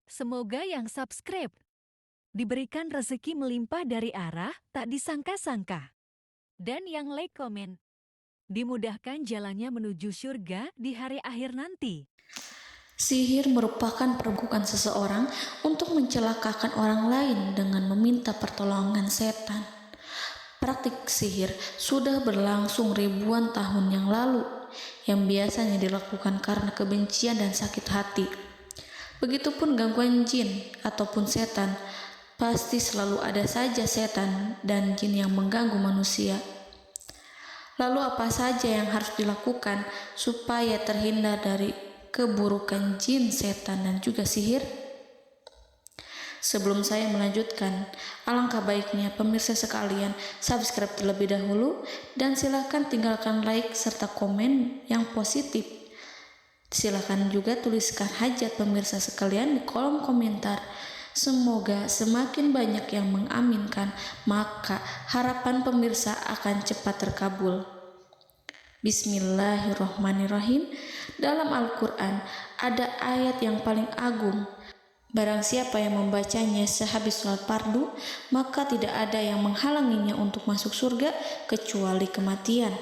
Semoga yang subscribe diberikan rezeki melimpah dari arah tak disangka-sangka. Dan yang like komen, dimudahkan jalannya menuju surga di hari akhir nanti. Sihir merupakan perbuatan seseorang untuk mencelakakan orang lain dengan meminta pertolongan setan. Praktik sihir sudah berlangsung ribuan tahun yang lalu, yang biasanya dilakukan karena kebencian dan sakit hati. Begitupun gangguan jin ataupun setan, pasti selalu ada saja setan dan jin yang mengganggu manusia. Lalu apa saja yang harus dilakukan supaya terhindar dari keburukan jin, setan, dan juga sihir? Sebelum saya melanjutkan, alangkah baiknya pemirsa sekalian subscribe terlebih dahulu dan silakan tinggalkan like serta komen yang positif. Silakan juga tuliskan hajat pemirsa sekalian di kolom komentar. Semoga semakin banyak yang mengaminkan, maka harapan pemirsa akan cepat terkabul. Bismillahirrahmanirrahim. Dalam Al-Quran ada ayat yang paling agung. Barang siapa yang membacanya sehabis sholat fardu, maka tidak ada yang menghalanginya untuk masuk surga kecuali kematian.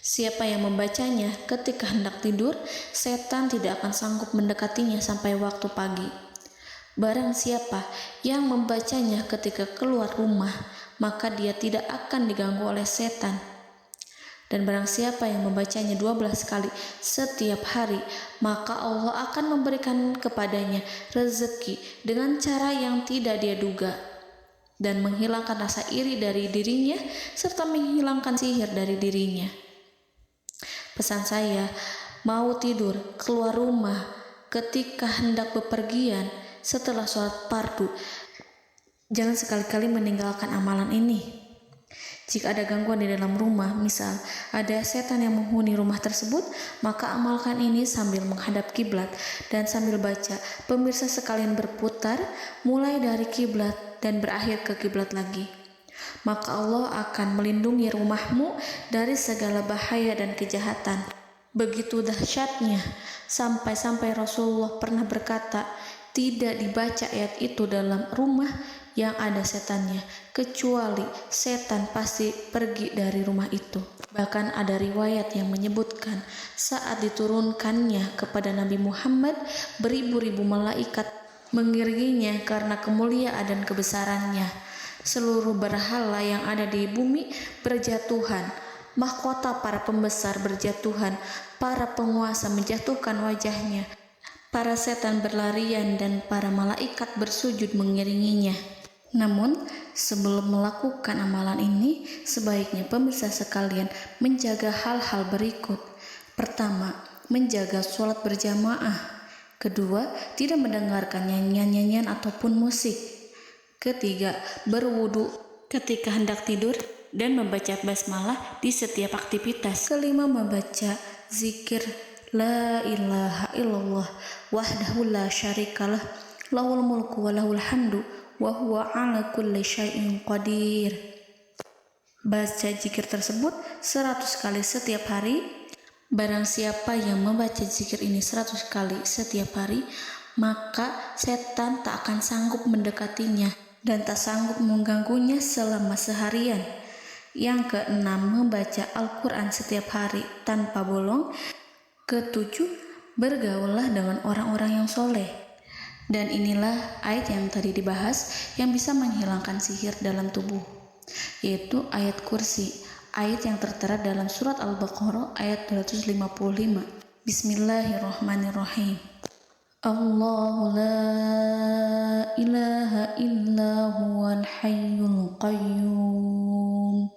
Siapa yang membacanya ketika hendak tidur, setan tidak akan sanggup mendekatinya sampai waktu pagi. Barang siapa yang membacanya ketika keluar rumah, maka dia tidak akan diganggu oleh setan. Dan barang siapa yang membacanya 12 kali setiap hari, maka Allah akan memberikan kepadanya rezeki dengan cara yang tidak dia duga, dan menghilangkan rasa iri dari dirinya, serta menghilangkan sihir dari dirinya. Pesan saya, mau tidur, keluar rumah, ketika hendak bepergian, setelah sholat fardu, jangan sekali-kali meninggalkan amalan ini. Jika ada gangguan di dalam rumah, misal ada setan yang menghuni rumah tersebut, maka amalkan ini sambil menghadap kiblat dan sambil baca. Pemirsa sekalian berputar mulai dari kiblat dan berakhir ke kiblat lagi. Maka Allah akan melindungi rumahmu dari segala bahaya dan kejahatan. Begitu dahsyatnya, sampai-sampai Rasulullah pernah berkata, tidak dibaca ayat itu dalam rumah yang ada setannya, kecuali setan pasti pergi dari rumah itu. Bahkan ada riwayat yang menyebutkan saat diturunkannya kepada Nabi Muhammad, beribu-ribu malaikat mengiringinya karena kemuliaan dan kebesarannya. Seluruh berhala yang ada di bumi berjatuhan, mahkota para pembesar berjatuhan, para penguasa menjatuhkan wajahnya, para setan berlarian dan para malaikat bersujud mengiringinya. Namun, sebelum melakukan amalan ini, sebaiknya pemirsa sekalian menjaga hal-hal berikut. Pertama, menjaga sholat berjamaah. Kedua, tidak mendengarkan nyanyian-nyanyian ataupun musik. Ketiga, berwudu ketika hendak tidur dan membaca basmalah di setiap aktivitas. Kelima, membaca zikir la ilaha illallah wahdahu la syarikalah lahul mulku wa lahul hamdu wa huwa ala kulli syai'in qadir. Baca zikir tersebut 100 kali setiap hari. Barang siapa yang membaca zikir ini 100 kali setiap hari, maka setan tak akan sanggup mendekatinya dan tak sanggup mengganggunya selama seharian. Yang keenam, membaca Al-Quran setiap hari tanpa bolong. Ketujuh, bergaullah dengan orang-orang yang soleh. Dan inilah ayat yang tadi dibahas yang bisa menghilangkan sihir dalam tubuh, yaitu ayat kursi, ayat yang tertera dalam surat Al-Baqarah ayat 255. Bismillahirrahmanirrahim. Allahu la ilaha illa huwal hayyul qayyum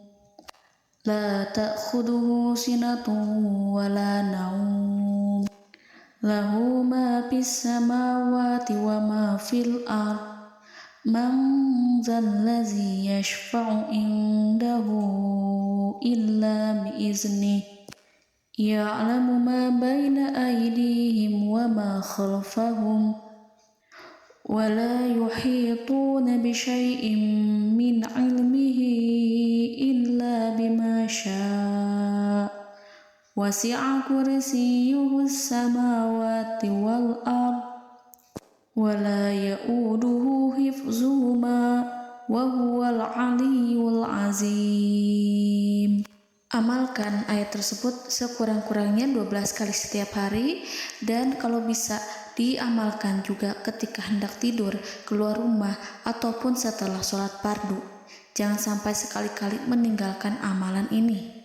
la ta'khuduhu sinatun wa la naum lahu ma fis samawati wa ma fil ard man zallazi yashfa'u indahu illa biiznih ya'lamu ma baina aydihim wa ma khalfahum wa la yuhituna bi syai'in min 'ilmihi illa bima syaa' wasi'a kursiyyuhu as-samawati wal ard ولا يؤوده حفظهما وهو العلي العظيم. Amalkan ayat tersebut sekurang-kurangnya 12 kali setiap hari, dan kalau bisa diamalkan juga ketika hendak tidur, keluar rumah, ataupun setelah sholat fardu. Jangan sampai sekali-kali meninggalkan amalan ini.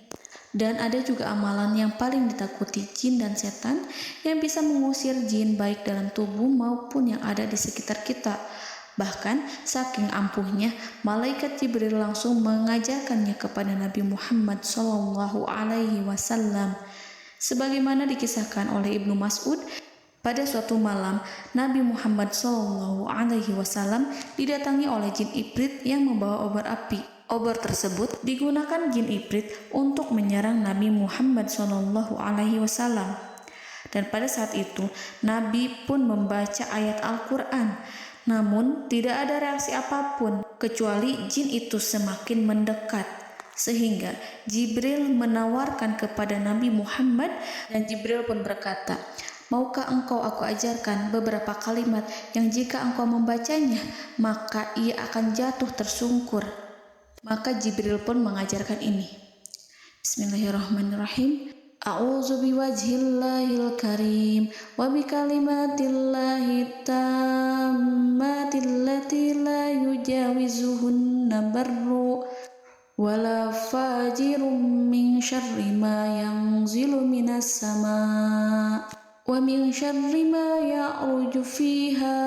Dan ada juga amalan yang paling ditakuti jin dan setan, yang bisa mengusir jin baik dalam tubuh maupun yang ada di sekitar kita. Bahkan saking ampuhnya, malaikat Jibril langsung mengajarkannya kepada Nabi Muhammad SAW. Sebagaimana dikisahkan oleh Ibnu Mas'ud, pada suatu malam Nabi Muhammad SAW didatangi oleh jin Ifrit yang membawa obor api. Obor tersebut digunakan jin Ifrit untuk menyerang Nabi Muhammad SAW. Dan pada saat itu Nabi pun membaca ayat Al-Quran. Namun tidak ada reaksi apapun kecuali jin itu semakin mendekat, sehingga Jibril menawarkan kepada Nabi Muhammad, dan Jibril pun berkata, "Maukah engkau aku ajarkan beberapa kalimat yang jika engkau membacanya maka ia akan jatuh tersungkur?" Maka Jibril pun mengajarkan ini. Bismillahirrahmanirrahim. A'udzu biwajhillahil karim wa bikalimatillahi tammati allati la yujawizuhunna barru wala fajirun min syarri ma yanzilu minas sama wa min syarri ma ya'ruju fiha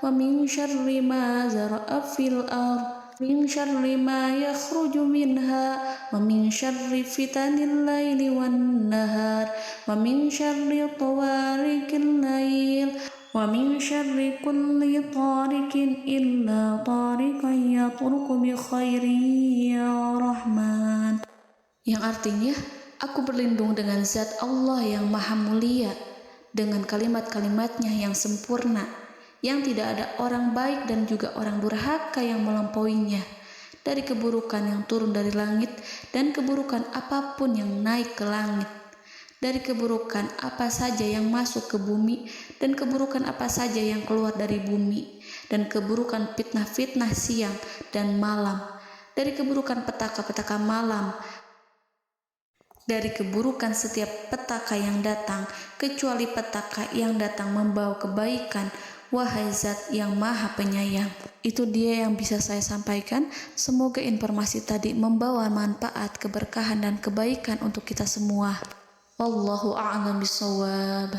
wa min syarri ma zara'a fil ardh min syarri ma yakhruju minha wa min syarri fitanil laili wan nahar wa min syarri tawarikil lail wa min syarri kulli tarikin illa tarikan yatruku bi khairin ya Rahman. Yang artinya, aku berlindung dengan zat Allah yang maha mulia, dengan kalimat-kalimatnya yang sempurna, yang tidak ada orang baik dan juga orang durhaka yang melampauinya, dari keburukan yang turun dari langit dan keburukan apapun yang naik ke langit, dari keburukan apa saja yang masuk ke bumi dan keburukan apa saja yang keluar dari bumi, dan keburukan fitnah-fitnah siang dan malam, dari keburukan petaka-petaka malam, dari keburukan setiap petaka yang datang, kecuali petaka yang datang membawa kebaikan. Wahai Zat yang Maha Penyayang. Itu dia yang bisa saya sampaikan. Semoga informasi tadi membawa manfaat, keberkahan, dan kebaikan untuk kita semua. Wallahu a'lam bishawab.